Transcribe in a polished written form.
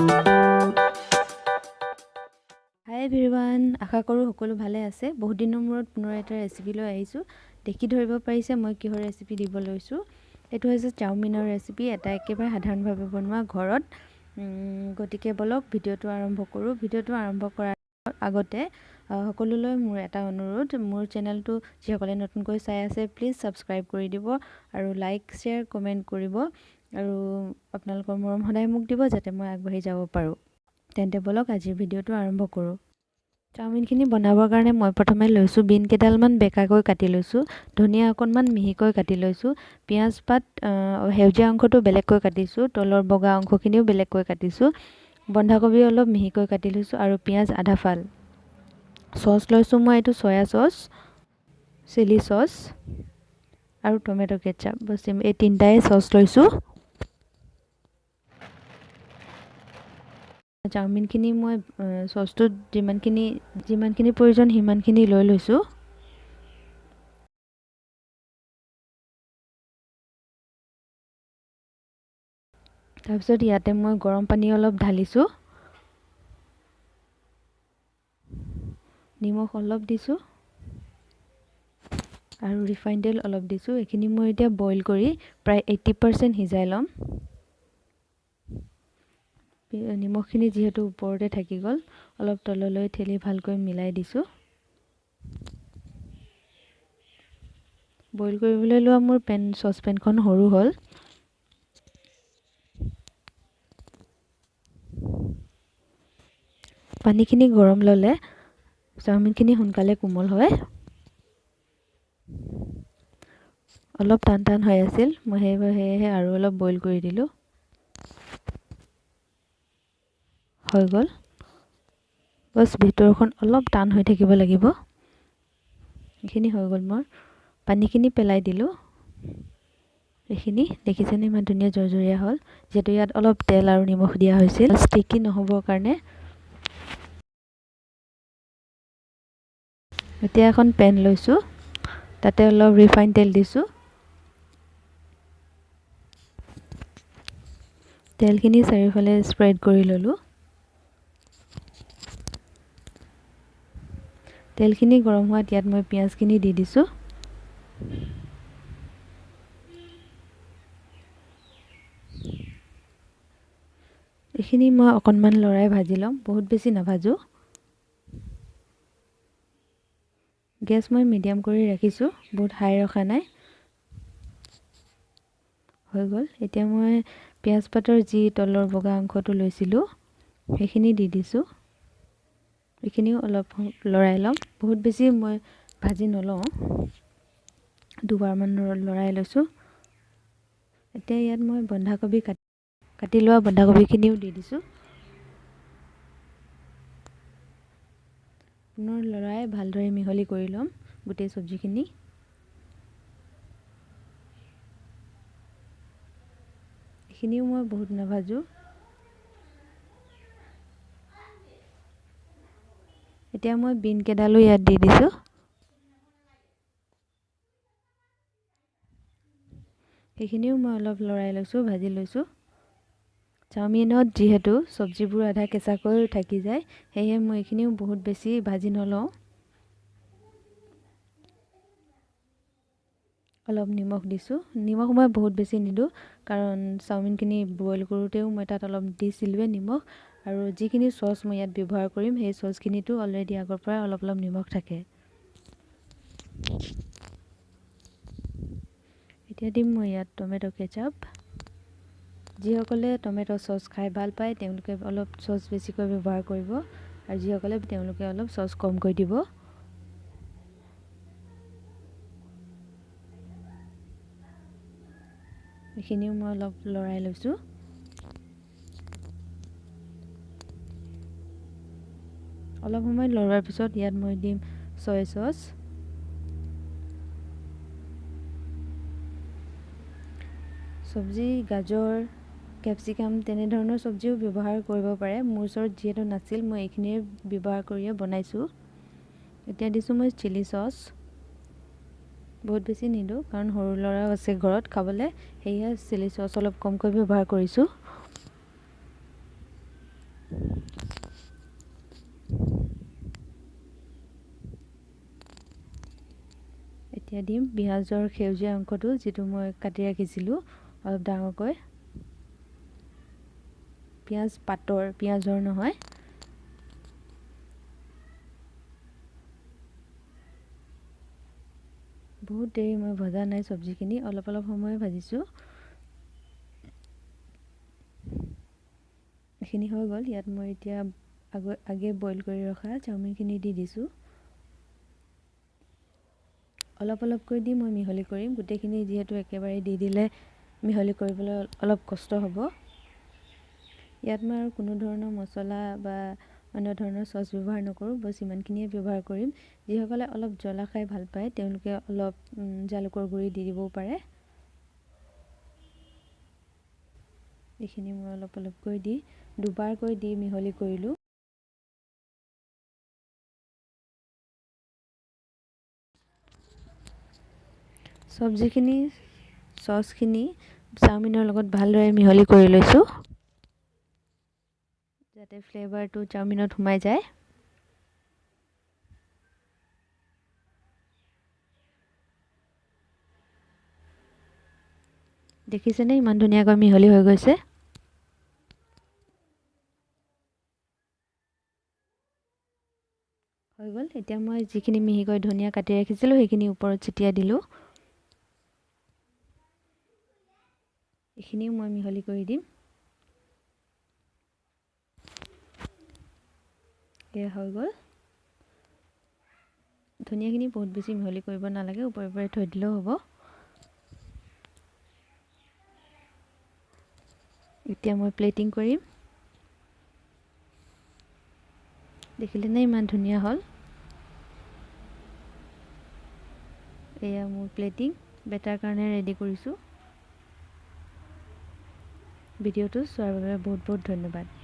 হাই everyone, আশা কৰোঁ সকলো ভালে আছে। বহুত দিনৰ মূৰত পুনৰ এটা ৰেচিপি লৈ আহিছোঁ। দেখি ধৰিব পাৰিছে মই কিহৰ ৰেচিপি দিব লৈছোঁ। এইটো হৈছে চাওমিনৰ ৰেচিপি, এটা একেবাৰে সাধাৰণভাৱে বনোৱা ঘৰত। গতিকে বলক ভিডিঅ'টো আৰম্ভ কৰোঁ। ভিডিঅ'টো আৰম্ভ কৰাৰ আগতে সকলোলৈ মোৰ এটা অনুৰোধ, মোৰ চেনেলটো যিসকলে নতুনকৈ চাই আছে প্লিজ ছাবস্ক্ৰাইব কৰি দিব আৰু লাইক শ্বেয়াৰ কমেণ্ট কৰিব আৰু আপোনালোকৰ মৰম সদায় মোক দিব যাতে মই আগবাঢ়ি যাব পাৰোঁ। তেন্তে বলক আজিৰ ভিডিঅ'টো আৰম্ভ কৰোঁ। চাওমিনখিনি বনাবৰ কাৰণে মই প্ৰথমে লৈছোঁ বিন কেইডালমান বেকাকৈ কাটি লৈছোঁ, ধনিয়া অকণমান মিহিকৈ কাটি লৈছোঁ, পিঁয়াজ পাত সেউজীয়া অংশটো বেলেগকৈ কাটিছোঁ, তলৰ বগা অংশখিনিও বেলেগকৈ কাটিছোঁ, বন্ধাকবি অলপ মিহিকৈ কাটি লৈছোঁ আৰু পিঁয়াজ আধা ফাল। চচ লৈছোঁ মই, এইটো চয়া চচ, চিলি চচ আৰু টমেটো কেটচাপ, বছ এই তিনিটাই চচ লৈছোঁ। চাওমিনখিনি মই চচটোত যিমানখিনি প্ৰয়োজন সিমানখিনি লৈ লৈছোঁ। তাৰপিছত ইয়াতে মই গৰম পানী অলপ ঢালিছোঁ, নিমখ অলপ দিছোঁ আৰু ৰিফাইন তেল অলপ দিছোঁ। এইখিনি মই এতিয়া বইল কৰি প্ৰায় 80% সিজাই ল'ম। নিমখখিনি যিহেতু ওপৰতে থাকি গ'ল, অলপ তললৈ ঠেলি ভালকৈ মিলাই দিছোঁ। বইল কৰিবলৈ লোৱা মোৰ চচপেনখন সৰু হ'ল। পানীখিনি গৰম ল'লে চাওমিনখিনি সোনকালে কোমল হয়। অলপ টান টান হৈ আছিল, মই সেয়েহে আৰু অলপ বইল কৰি দিলোঁ। হৈ গ'ল, বছ ভিতৰখন অলপ টান হৈ থাকিব লাগিব। এইখিনি হৈ গ'ল। মই পানীখিনি পেলাই দিলোঁ। এইখিনি দেখিছেনে ইমান ধুনীয়া জৰজৰীয়া হ'ল, যিহেতু ইয়াত অলপ তেল আৰু নিমখ দিয়া হৈছিল ষ্টিকি নহ'বৰ কাৰণে। এতিয়া এখন পেন লৈছোঁ, তাতে অলপ ৰিফাইন তেল দিছোঁ। তেলখিনি চাৰিওফালে স্প্ৰেড কৰি ল'লোঁ। তেলখিনি গৰম হোৱাত ইয়াত মই পিঁয়াজখিনি দি দিছোঁ। এইখিনি মই অকণমান লৰাই ভাজি ল'ম, বহুত বেছি নাভাজোঁ। গেছ মই মিডিয়াম কৰি ৰাখিছোঁ, বহুত হাই ৰখা নাই। হৈ গ'ল। এতিয়া মই পিঁয়াজ পাতৰ যি তলৰ বগা অংশটো লৈছিলোঁ সেইখিনি দি দিছোঁ। এইখিনিও অলপ লৰাই ল'ম, বহুত বেছি মই ভাজি নলওঁ, দুবাৰমান লৰাই লৈছোঁ। এতিয়া ইয়াত মই বন্ধাকবি কাটি লোৱা বন্ধাকবিখিনিও দি দিছোঁ। পুনৰ লৰাই ভালদৰে মিহলি কৰি ল'ম গোটেই চব্জিখিনি। এইখিনিও মই বহুত নাভাজোঁ। এতিয়া মই বিন কেইডালো ইয়াত দি দিছোঁ। সেইখিনিও মই অলপ লৰাই লৈছোঁ, ভাজি লৈছোঁ। চাওমিনত যিহেতু চব্জিবোৰ আধা কেঁচাকৈ থাকি যায়, সেয়েহে মই এইখিনিও বহুত বেছি ভাজি নলওঁ। অলপ নিমখ দিছোঁ, নিমখ মই বহুত বেছি নিদিওঁ কাৰণ চাওমিনখিনি বইল কৰোঁতেও মই তাত অলপ দিছিলোঁৱে নিমখ, আৰু যিখিনি চচ মই ইয়াত ব্যৱহাৰ কৰিম সেই চচখিনিতো অলৰেডি আগৰ পৰা অলপ অলপ নিমখ থাকে। এতিয়া দিম মই ইয়াত টমেটো কেচাপ। যিসকলে টমেটো চচ খাই ভাল পায় তেওঁলোকে অলপ চচ বেছিকৈ ব্যৱহাৰ কৰিব, আৰু যিসকলে তেওঁলোকে অলপ চচ কমকৈ দিব। এইখিনিও মই অলপ লৰাই লৈছোঁ। অলপ সময় লৰোৱাৰ পিছত ইয়াত মই দিম চয় চচ। চব্জি গাজৰ, কেপচিকাম তেনেধৰণৰ চব্জিও ব্যৱহাৰ কৰিব পাৰে। মোৰ ওচৰত যিহেতু নাছিল মই এইখিনিয়ে ব্যৱহাৰ কৰিয়ে বনাইছোঁ। এতিয়া দিছোঁ মই চিলি চচ, বহুত বেছি নিদিওঁ কাৰণ সৰু ল'ৰাও আছে ঘৰত খাবলৈ, সেয়েহে চিলি চচ অলপ কমকৈ ব্যৱহাৰ কৰিছোঁ। এতিয়া দিম পিঁয়াজৰ সেউজীয়া অংশটো, যিটো মই কাটি ৰাখিছিলোঁ অলপ ডাঙৰকৈ। পিঁয়াজ পাতৰ, পিঁয়াজৰ নহয়। বহুত দেৰি মই ভজা নাই চব্জিখিনি, অলপ অলপ সময় ভাজিছোঁ। এইখিনি হৈ গ'ল। ইয়াত মই এতিয়া আগে বইল কৰি ৰখা চাওমিনখিনি দি দিছোঁ। অলপ অলপকৈ দি মই মিহলি কৰিম, গোটেইখিনি যিহেতু একেবাৰে দি দিলে মিহলি কৰিবলৈ অলপ কষ্ট হ'ব। ইয়াত মই আৰু কোনো ধৰণৰ মছলা বা অন্য ধৰণৰ চচ ব্যৱহাৰ নকৰোঁ, বছ ইমানখিনিয়ে ব্যৱহাৰ কৰিম। যিসকলে অলপ জ্বলা খাই ভাল পায় তেওঁলোকে অলপ জালুকৰ গুড়ি দি দিবও পাৰে। এইখিনি মই অলপ অলপকৈ দি দুবাৰকৈ দি মিহলি কৰিলোঁ। চব্জিখিনি চচখিনি চাওমিনৰ লগত ভালদৰে মিহলি কৰি লৈছোঁ, যাতে ফ্লেভাৰটো চাওমিনত সোমাই যায়। দেখিছেনে ইমান ধুনীয়াকৈ মিহলি হৈ গৈছে। হৈ গ'ল। এতিয়া মই যিখিনি মিহিকৈ ধনিয়া কাটি ৰাখিছিলোঁ সেইখিনি ওপৰত ছটিয়াই দিলোঁ। এইখিনিও মই মিহলি কৰি দিম। এয়া হৈ গ'ল। ধনিয়াখিনি বহুত বেছি মিহলি কৰিব নালাগে, ওপৰে ওপৰে থৈ দিলেও হ'ব। এতিয়া মই প্লেটিং কৰিম। দেখিলেনে ইমান ধুনীয়া হ'ল। এয়া মোৰ প্লেটিং বেটাৰ কাৰণে ৰেডি কৰিছোঁ। ভিডিঅ'টো চোৱাৰ বাবে বহুত বহুত ধন্যবাদ।